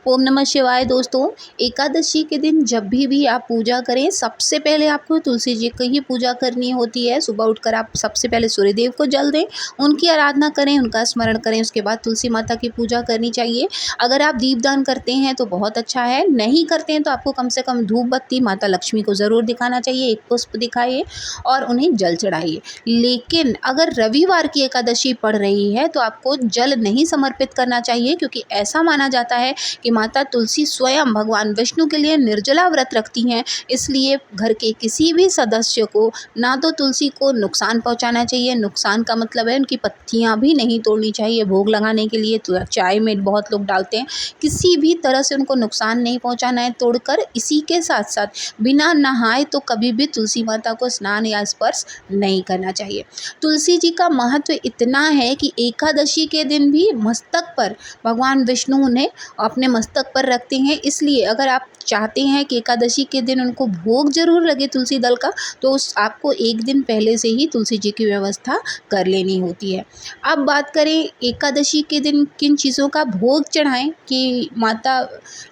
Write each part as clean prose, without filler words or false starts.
ओम नमः शिवाय दोस्तों। एकादशी के दिन जब भी आप पूजा करें, सबसे पहले आपको तुलसी जी की ही पूजा करनी होती है। सुबह उठकर आप सबसे पहले सूर्यदेव को जल दें, उनकी आराधना करें, उनका स्मरण करें। उसके बाद तुलसी माता की पूजा करनी चाहिए। अगर आप दीपदान करते हैं तो बहुत अच्छा है, नहीं करते हैं तो आपको कम से कम धूप बत्ती माता लक्ष्मी को ज़रूर दिखाना चाहिए। एक पुष्प दिखाइए और उन्हें जल चढ़ाइए। लेकिन अगर रविवार की एकादशी पड़ रही है तो आपको जल नहीं समर्पित करना चाहिए, क्योंकि ऐसा माना जाता है कि माता तुलसी स्वयं भगवान विष्णु के लिए निर्जला व्रत रखती हैं। इसलिए घर के किसी भी सदस्य को ना तो तुलसी को नुकसान पहुंचाना चाहिए। नुकसान का मतलब है उनकी पत्तियां भी नहीं तोड़नी चाहिए। भोग लगाने के लिए तो चाय में बहुत लोग डालते हैं, किसी भी तरह से उनको नुकसान नहीं पहुंचाना है तोड़कर। इसी के साथ साथ बिना नहाए तो कभी भी तुलसी माता को स्नान या स्पर्श नहीं करना चाहिए। तुलसी जी का महत्व इतना है कि एकादशी के दिन भी मस्तक पर भगवान विष्णु उन्हें अपने मस्तक पर रखते हैं। इसलिए अगर आप चाहते हैं कि एकादशी के दिन उनको भोग जरूर लगे तुलसी दल का, तो आपको एक दिन पहले से ही तुलसी जी की व्यवस्था कर लेनी होती है। अब बात करें एकादशी के दिन किन चीज़ों का भोग चढ़ाएं कि माता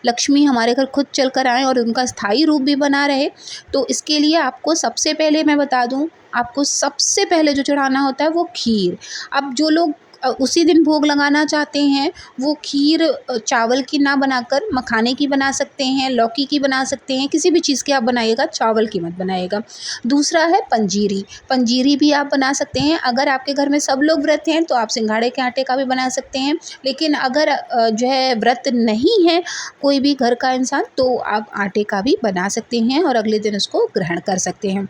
लक्ष्मी हमारे घर खुद चल कर आएँ और उनका स्थायी रूप भी बना रहे। तो इसके लिए आपको सबसे पहले मैं बता दूं, आपको सबसे पहले जो चढ़ाना होता है वो खीर। अब जो लोग उसी दिन भोग लगाना चाहते हैं वो खीर चावल की ना बनाकर मखाने की बना सकते हैं, लौकी की बना सकते हैं, किसी भी चीज़ की आप बनाइएगा, चावल की मत बनाइएगा। दूसरा है पंजीरी। पंजीरी भी आप बना सकते हैं। अगर आपके घर में सब लोग व्रत हैं तो आप सिंघाड़े के आटे का भी बना सकते हैं। लेकिन अगर जो है व्रत नहीं है कोई भी घर का इंसान, तो आप आटे का भी बना सकते हैं और अगले दिन उसको ग्रहण कर सकते हैं।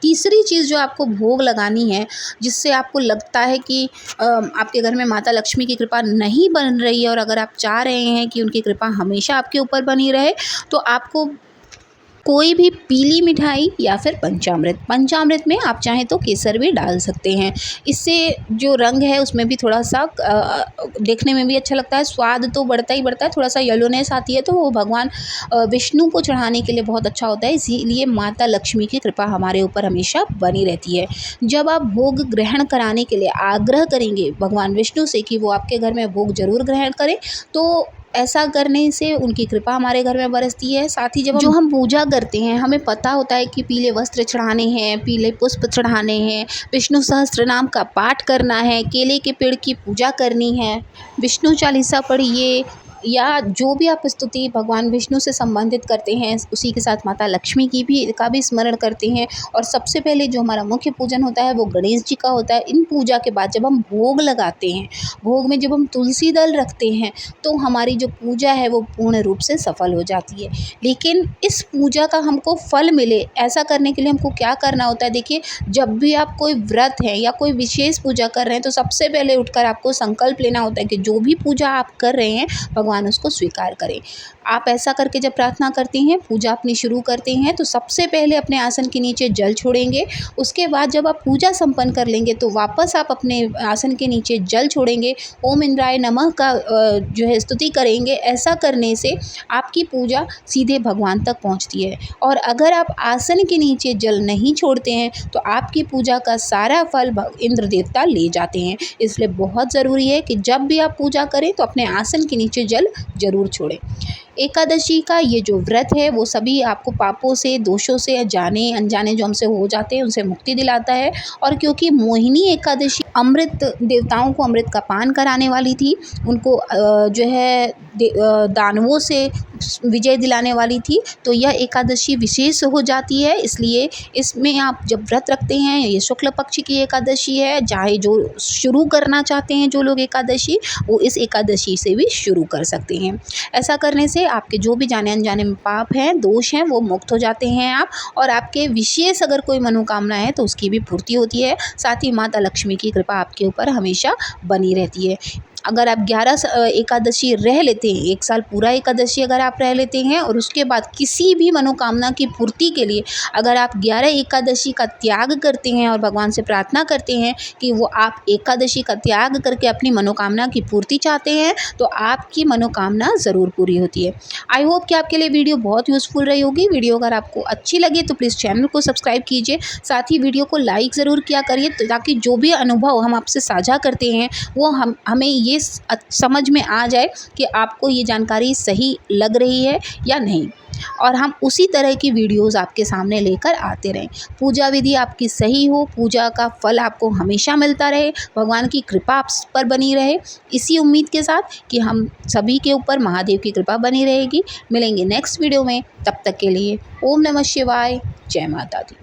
तीसरी चीज़ जो आपको भोग लगानी है, जिससे आपको लगता है कि आपके घर में माता लक्ष्मी की कृपा नहीं बन रही है और अगर आप चाह रहे हैं कि उनकी कृपा हमेशा आपके ऊपर बनी रहे, तो आपको कोई भी पीली मिठाई या फिर पंचामृत, पंचामृत में आप चाहें तो केसर भी डाल सकते हैं। इससे जो रंग है उसमें भी थोड़ा सा देखने में भी अच्छा लगता है, स्वाद तो बढ़ता ही बढ़ता है, थोड़ा सा येलोनेस आती है, तो वो भगवान विष्णु को चढ़ाने के लिए बहुत अच्छा होता है। इसीलिए माता लक्ष्मी की कृपा हमारे ऊपर हमेशा बनी रहती है। जब आप भोग ग्रहण कराने के लिए आग्रह करेंगे भगवान विष्णु से कि वो आपके घर में भोग जरूर ग्रहण करें, तो ऐसा करने से उनकी कृपा हमारे घर में बरसती है। साथ ही जब जो हम पूजा करते हैं, हमें पता होता है कि पीले वस्त्र चढ़ाने हैं, पीले पुष्प चढ़ाने हैं, विष्णु सहस्त्र नाम का पाठ करना है, केले के पेड़ की पूजा करनी है, विष्णु चालीसा पढ़िए, या जो भी आप स्तुति भगवान विष्णु से संबंधित करते हैं उसी के साथ माता लक्ष्मी की भी स्मरण करते हैं। और सबसे पहले जो हमारा मुख्य पूजन होता है वो गणेश जी का होता है। इन पूजा के बाद जब हम भोग लगाते हैं, भोग में जब हम तुलसी दल रखते हैं, तो हमारी जो पूजा है वो पूर्ण रूप से सफल हो जाती है। लेकिन इस पूजा का हमको फल मिले, ऐसा करने के लिए हमको क्या करना होता है? देखिए, जब भी आप कोई व्रत है या कोई विशेष पूजा कर रहे हैं, तो सबसे पहले उठकर आपको संकल्प लेना होता है कि जो भी पूजा आप कर रहे हैं भगवान उसको स्वीकार करें। आप ऐसा करके जब प्रार्थना करते हैं, पूजा अपनी शुरू करते हैं, तो सबसे पहले अपने आसन के नीचे जल छोड़ेंगे। उसके बाद जब आप पूजा संपन्न कर लेंगे तो वापस आप अपने आसन के नीचे जल छोड़ेंगे, ओम इंद्राय नमः का जो है स्तुति करेंगे। ऐसा करने से आपकी पूजा सीधे भगवान तक पहुंचती है। और अगर आप आसन के नीचे जल नहीं छोड़ते हैं तो आपकी पूजा का सारा फल इंद्र देवता ले जाते हैं। इसलिए बहुत ज़रूरी है कि जब भी आप पूजा करें तो अपने आसन के नीचे जल जरूर छोड़ें। एकादशी का ये जो व्रत है वो सभी आपको पापों से, दोषों से, जाने अनजाने जो हमसे हो जाते हैं उनसे मुक्ति दिलाता है। और क्योंकि मोहिनी एकादशी अमृत, देवताओं को अमृत का पान कराने वाली थी, उनको जो है दानवों से विजय दिलाने वाली थी, तो यह एकादशी विशेष हो जाती है। इसलिए इसमें आप जब व्रत रखते हैं, ये शुक्ल पक्ष की एकादशी है, चाहे जो शुरू करना चाहते हैं जो लोग एकादशी, वो इस एकादशी से भी शुरू कर सकते हैं। ऐसा करने से आपके जो भी जाने अनजाने में पाप हैं, दोष हैं, वो मुक्त हो जाते हैं आप। और आपके विशेष अगर कोई मनोकामना है तो उसकी भी पूर्ति होती है। साथ ही माता लक्ष्मी की कृपा आपके ऊपर हमेशा बनी रहती है। अगर आप 11 एकादशी रह लेते हैं, एक साल पूरा एकादशी अगर आप रह लेते हैं और उसके बाद किसी भी मनोकामना की पूर्ति के लिए अगर आप 11 एकादशी का त्याग करते हैं और भगवान से प्रार्थना करते हैं कि वो आप एकादशी का त्याग करके अपनी मनोकामना की पूर्ति चाहते हैं, तो आपकी मनोकामना ज़रूर पूरी होती है। आई होप कि आपके लिए वीडियो बहुत यूज़फुल रही होगी। वीडियो अगर आपको अच्छी लगे तो प्लीज़ चैनल को सब्सक्राइब कीजिए, साथ ही वीडियो को लाइक ज़रूर किया करिए, ताकि जो भी अनुभव हम आपसे साझा करते हैं वो हमें ये ये समझ में आ जाए कि आपको ये जानकारी सही लग रही है या नहीं, और हम उसी तरह की वीडियोस आपके सामने लेकर आते रहें। पूजा विधि आपकी सही हो, पूजा का फल आपको हमेशा मिलता रहे, भगवान की कृपा आप पर बनी रहे, इसी उम्मीद के साथ कि हम सभी के ऊपर महादेव की कृपा बनी रहेगी। मिलेंगे नेक्स्ट वीडियो में, तब तक के लिए ओम नमः शिवाय, जय माता दी।